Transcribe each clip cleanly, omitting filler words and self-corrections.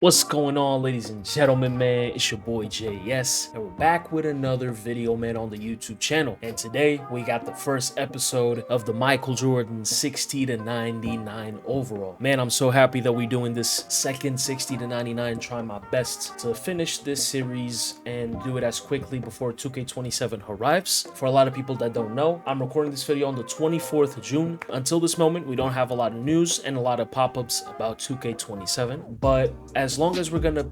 What's going on, ladies and gentlemen, man? It's your boy JS, and we're back with another video, man, on the YouTube channel. And today we got the first episode of the Michael Jordan 60 to 99 overall. Man, I'm so happy that we're doing this second 60 to 99, trying my best to finish this series and do it as quickly before 2K27 arrives. For a lot of people that don't know, I'm recording this video on the 24th of June. Until this moment, we don't have a lot of news and a lot of pop-ups about 2K27, but as long as we're gonna,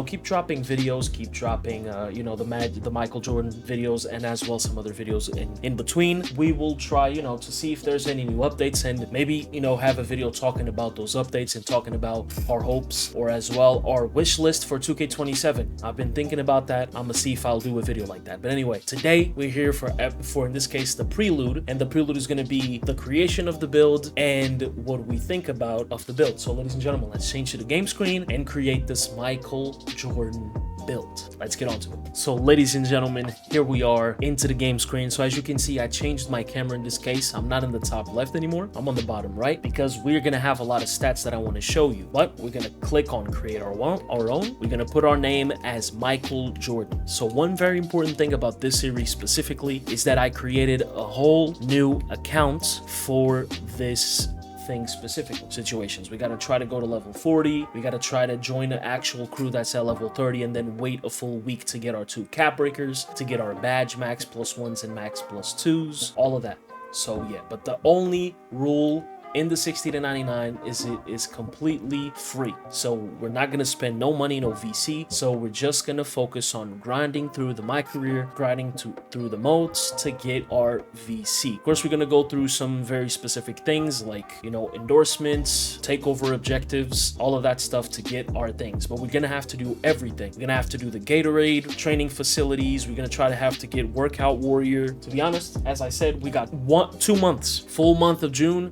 keep dropping videos, keep dropping, the Michael Jordan videos, and as well some other videos in between, we will try, to see if there's any new updates and maybe, have a video talking about those updates and talking about our hopes or as well our wish list for 2K27. I've been thinking about that. I'm gonna see if I'll do a video like that. But anyway, today we're here for in this case the prelude, and the prelude is gonna be the creation of the build and what we think about of the build. So ladies and gentlemen, let's change to the game screen and create this Michael Jordan build. Let's get on to it. So ladies and gentlemen, here we are into the game screen. So as you can see, I changed my camera in this case. I'm not in the top left anymore. I'm on the bottom right because we're gonna have a lot of stats that I want to show you. But we're gonna click on create our own. We're gonna put our name as Michael Jordan. So one very important thing about this series specifically is that I created a whole new account for this thing specific situations. We got to try to go to level 40. We got to try to join an actual crew that's at level 30 and then wait a full week to get our 2 cap breakers, to get our badge max +1s and max +2s, all of that. So yeah, but the only rule in the 60 to 99 is it is completely free. So we're not gonna spend no money, no VC. So we're just gonna focus on grinding through my career, grinding through the modes to get our VC. Of course, we're gonna go through some very specific things like, endorsements, takeover objectives, all of that stuff to get our things. But we're gonna have to do everything. We're gonna have to do the Gatorade, training facilities. We're gonna try to have to get Workout Warrior. To be honest, as I said, we got 2 months, full month of June,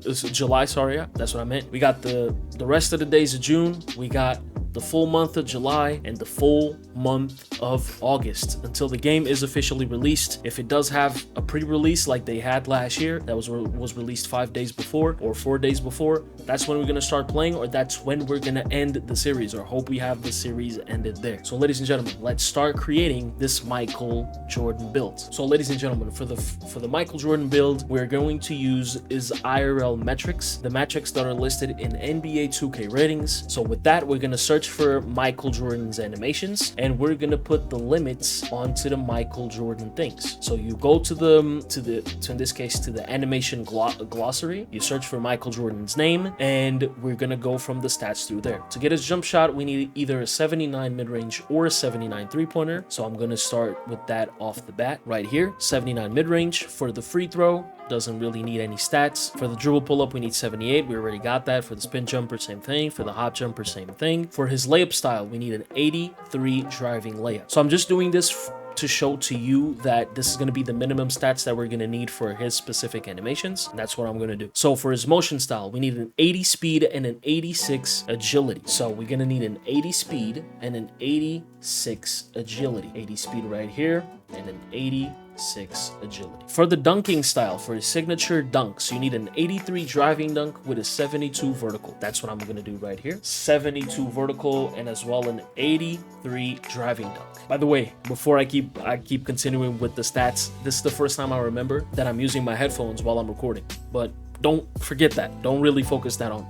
July, sorry, yeah, that's what I meant. We got the rest of the days of June, we got the full month of July, and the full month of August until the game is officially released. If it does have a pre-release like they had last year, that was released 5 days before or 4 days before, that's when we're gonna start playing, or that's when we're gonna end the series, or hope we have the series ended there. So ladies and gentlemen, let's start creating this Michael Jordan build. So ladies and gentlemen, for the Michael Jordan build, we're going to use is IRL metrics, the metrics that are listed in NBA 2K ratings. So with that, we're gonna search for Michael Jordan's animations, and we're gonna put the limits onto the Michael Jordan things. So you go to in this case to the animation glossary, you search for Michael Jordan's name, and we're gonna go from the stats through there. To get his jump shot, we need either a 79 mid-range or a 79 three-pointer. So I'm gonna start with that off the bat right here. 79 mid-range. For the free throw, doesn't really need any stats. For the dribble pull-up, we need 78. We already got that. For the spin jumper, same thing. For the hop jumper, same thing. For his layup style, we need an 83 driving layup. So I'm just doing this to show to you that this is going to be the minimum stats that we're going to need for his specific animations. And that's what I'm going to do. So for his motion style, we need an 80 speed and an 86 agility. So we're going to need an 80 speed and an 86 agility. 80 speed right here and an 86 agility. For the dunking style, for his signature dunks, you need an 83 driving dunk with a 72 vertical. That's what I'm going to do right here. 72 vertical and as well an 83 driving dunk. By the way, before I keep continuing with the stats, this is the first time I remember that I'm using my headphones while I'm recording. But don't forget that. Don't really focus on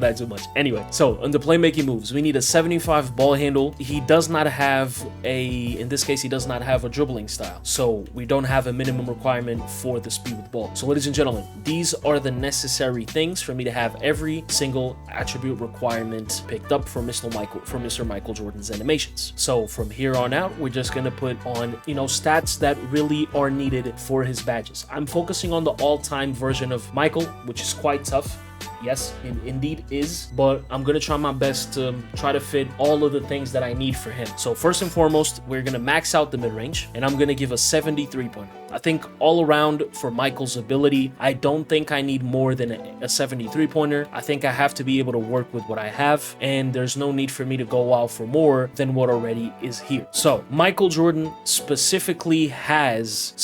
that too much. Anyway, so on the playmaking moves, we need a 75 ball handle. He does not have in this case, he does not have a dribbling style. So we don't have a minimum requirement for the speed with ball. So ladies and gentlemen, these are the necessary things for me to have every single attribute requirement picked up for Mr. Michael Jordan's animations. So from here on out, we're just gonna put on, stats that really are needed for his badges. I'm focusing on the all-time version of Michael, which is quite tough. Yes, it indeed is, but I'm gonna try my best to try to fit all of the things that I need for him. So first and foremost, we're gonna max out the mid-range, and I'm gonna give a 73 pointer. I think all around for Michael's ability, I don't think I need more than a 73 pointer. I think I have to be able to work with what I have, and there's no need for me to go out for more than what already is here. So Michael Jordan specifically has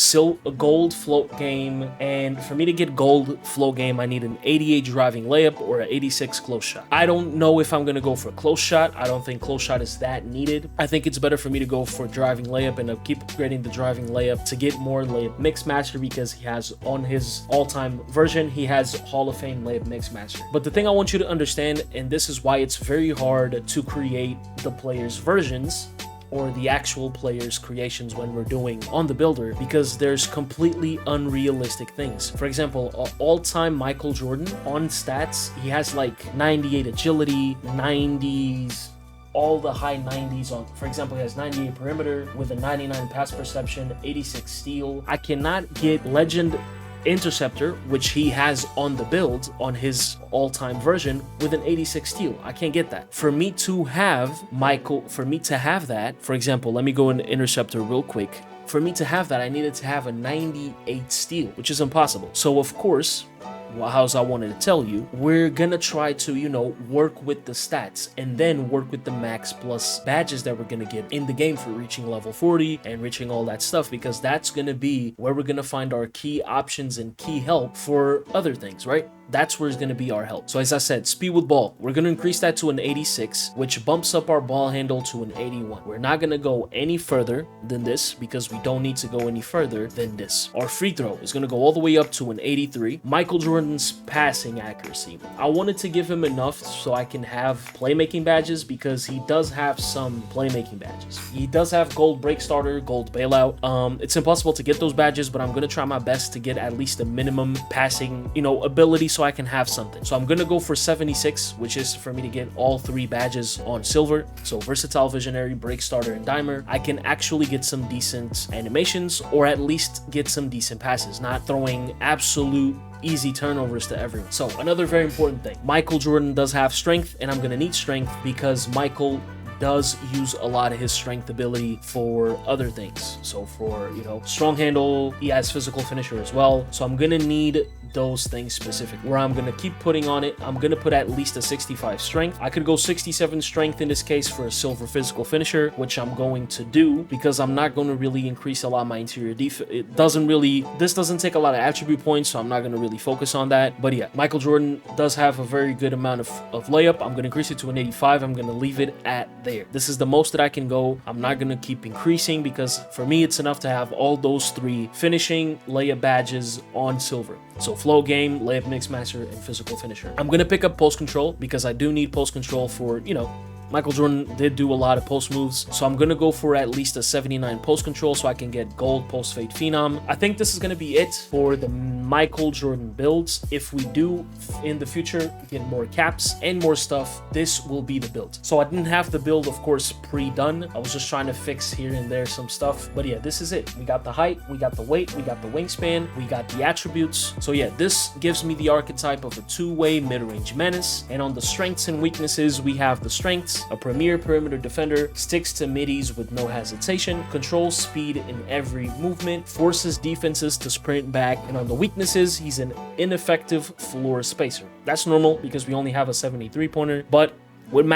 gold float game, and for me to get gold float game, I need an 88 driving layup or an 86 close shot. I don't know if I'm gonna go for close shot. I don't think close shot is that needed. I think it's better for me to go for driving layup and keep upgrading the driving layup to get more layup mix master, because he has on his all-time version, he has Hall of Fame layup mix master. But the thing I want you to understand, and this is why it's very hard to create the players' versions or the actual players' creations when we're doing on the builder, because there's completely unrealistic things. For example, all-time Michael Jordan on stats, he has like 98 agility, 90s, all the high 90s on, for example, he has 98 perimeter with a 99 pass perception, 86 steal. I cannot get legend interceptor, which he has on the build on his all-time version, with an 86 steal. I can't get that. For me to have that, for example, let me go into interceptor real quick. For me to have that, I needed to have a 98 steal, which is impossible. So of course, as I wanted to tell you, we're gonna try to, you know, work with the stats and then work with the max plus badges that we're gonna get in the game for reaching level 40 and reaching all that stuff, because that's gonna be where we're gonna find our key options and key help for other things, right? That's where it's going to be our help. So as I said, speed with ball, we're going to increase that to an 86, which bumps up our ball handle to an 81. We're not going to go any further than this, because we don't need to go any further than this. Our free throw is going to go all the way up to an 83. Michael Jordan's passing accuracy, I wanted to give him enough so I can have playmaking badges, because he does have some playmaking badges. He does have gold break starter, gold bailout. It's impossible to get those badges, but I'm going to try my best to get at least a minimum passing, you know, ability, so I can have something. So I'm gonna go for 76, which is for me to get all 3 badges on silver. So versatile, visionary, break starter, and dimer. I can actually get some decent animations, or at least get some decent passes, not throwing absolute easy turnovers to everyone. So another very important thing, Michael Jordan does have strength, and I'm gonna need strength because Michael does use a lot of his strength ability for other things. So for, you know, strong handle, he has physical finisher as well. So I'm gonna need those things specific, where I'm gonna keep putting on it. I'm gonna put at least a 65 strength. I could go 67 strength in this case for a silver physical finisher, which I'm going to do, because I'm not going to really increase a lot of my interior defense. This doesn't take a lot of attribute points, so I'm not going to really focus on that. But yeah, Michael Jordan does have a very good amount of layup. I'm going to increase it to an 85. I'm going to leave it at there. This is the most that I can go. I'm not going to keep increasing, because for me, it's enough to have all those 3 finishing layup badges on silver. So flow game, layup mix master, and physical finisher. I'm going to pick up post control, because I do need post control for, you know, Michael Jordan did do a lot of post moves, so I'm gonna go for at least a 79 post control so I can get gold post fade phenom. I think this is gonna be it for the Michael Jordan builds. If we do in the future get more caps and more stuff, this will be the build. So I didn't have the build, of course, pre-done. I was just trying to fix here and there some stuff, but yeah, this is it. We got the height, we got the weight, we got the wingspan, we got the attributes. So yeah, this gives me the archetype of a two-way mid-range menace, and on the strengths and weaknesses, we have the strengths: a premier perimeter defender, sticks to middies with no hesitation, controls speed in every movement, forces defenses to sprint back, and on the weaknesses, he's an ineffective floor spacer. That's normal because we only have a 73 pointer, but with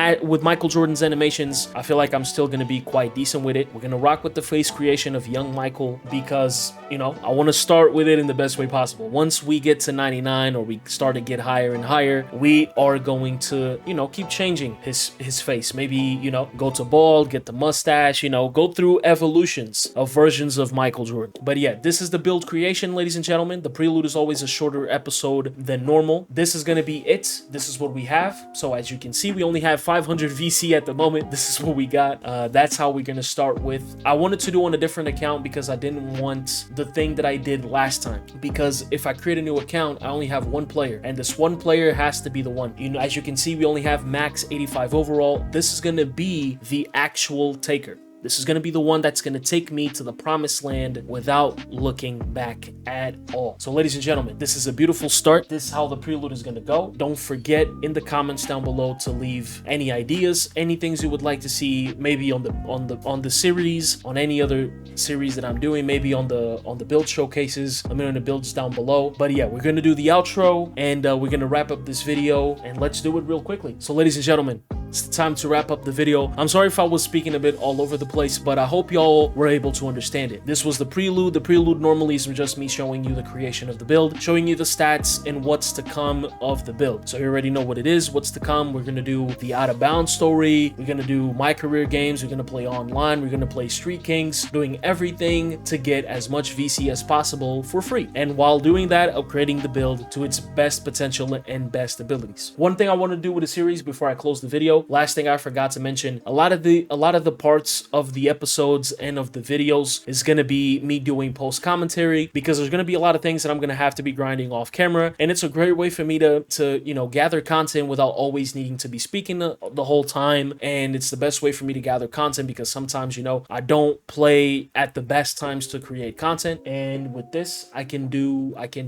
Michael Jordan's animations, I feel like I'm still going to be quite decent with it. We're going to rock with the face creation of young Michael because, you know, I want to start with it in the best way possible. Once we get to 99 or we start to get higher and higher, we are going to, you know, keep changing his face. Maybe, you know, go to bald, get the mustache, you know, go through evolutions of versions of Michael Jordan. But yeah, this is the build creation, ladies and gentlemen. The prelude is always a shorter episode than normal. This is going to be it. This is what we have. So as you can see, we only have 500 VC at the moment. This is what we got. That's how we're gonna start with. I wanted to do on a different account because I didn't want the thing that I did last time, because if I create a new account, I only have one player, and this one player has to be the one. You know, as you can see, we only have max 85 overall. This is gonna be the actual taker. This is going to be the one that's going to take me to the promised land without looking back at all. So ladies and gentlemen, this is a beautiful start. This is how the prelude is going to go. Don't forget in the comments down below to leave any ideas, any things you would like to see, maybe on the series, on any other series that I'm doing, maybe on the build showcases. Let me know in the builds down below. But yeah, we're going to do the outro, and we're going to wrap up this video, and let's do it real quickly. So ladies and gentlemen, it's the time to wrap up the video. I'm sorry if I was speaking a bit all over the place, but I hope y'all were able to understand it. This was the prelude. The prelude normally is just me showing you the creation of the build, showing you the stats and what's to come of the build. So you already know what it is, what's to come. We're going to do the Out of Bounds story. We're going to do my career games. We're going to play online. We're going to play Street Kings, doing everything to get as much VC as possible for free. And while doing that, upgrading the build to its best potential and best abilities. One thing I want to do with the series before I close the video, last thing I forgot to mention, a lot of the parts of the episodes and of the videos is going to be me doing post commentary, because there's going to be a lot of things that I'm going to have to be grinding off camera, and it's a great way for me to you know, gather content without always needing to be speaking the whole time. And it's the best way for me to gather content, because sometimes, you know, I don't play at the best times to create content, and with this I can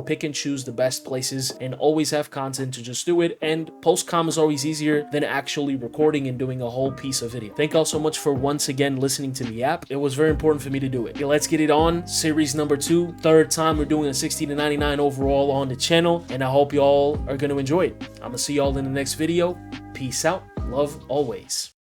pick and choose the best places and always have content to just do it. And post com is always easier than actually recording and doing a whole piece of video. Thank y'all so much for once again listening to the app. It was very important for me to do it. Yeah, let's get it on. Series number 2, third time we're doing a 60 to 99 overall on the channel, and I hope y'all are going to enjoy it. I'm gonna see y'all in the next video. Peace out. Love always.